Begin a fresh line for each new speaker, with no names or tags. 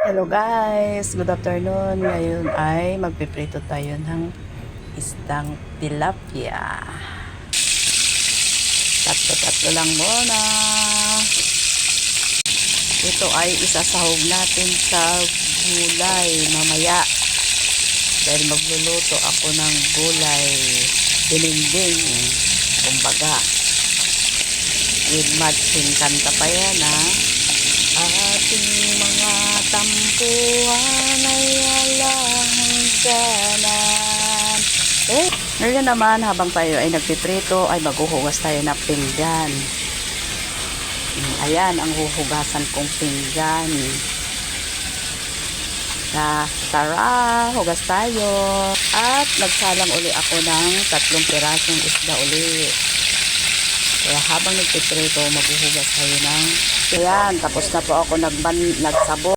Hello guys, good afternoon. Ngayon ay magpiprito tayo ng isdang tilapia. Tatlo-tatlo lang muna. Ito ay isasahog natin sa gulay mamaya. Dahil magluluto ako ng gulay dininding, kumbaga. With matching kanta pa yan ha. Ating mga tampuhan ay alangganan. Ngayon naman habang tayo ay nagpiprito ay maghuhugas tayo ng pinggan. Ayan ang huhugasan kong pinggan. Tara, hugas tayo. At nagsalang uli ako ng 3 pirasong isda uli. Kaya habang nagpiprito maghuhugas tayo ng ayan, tapos na po ako nagsabon.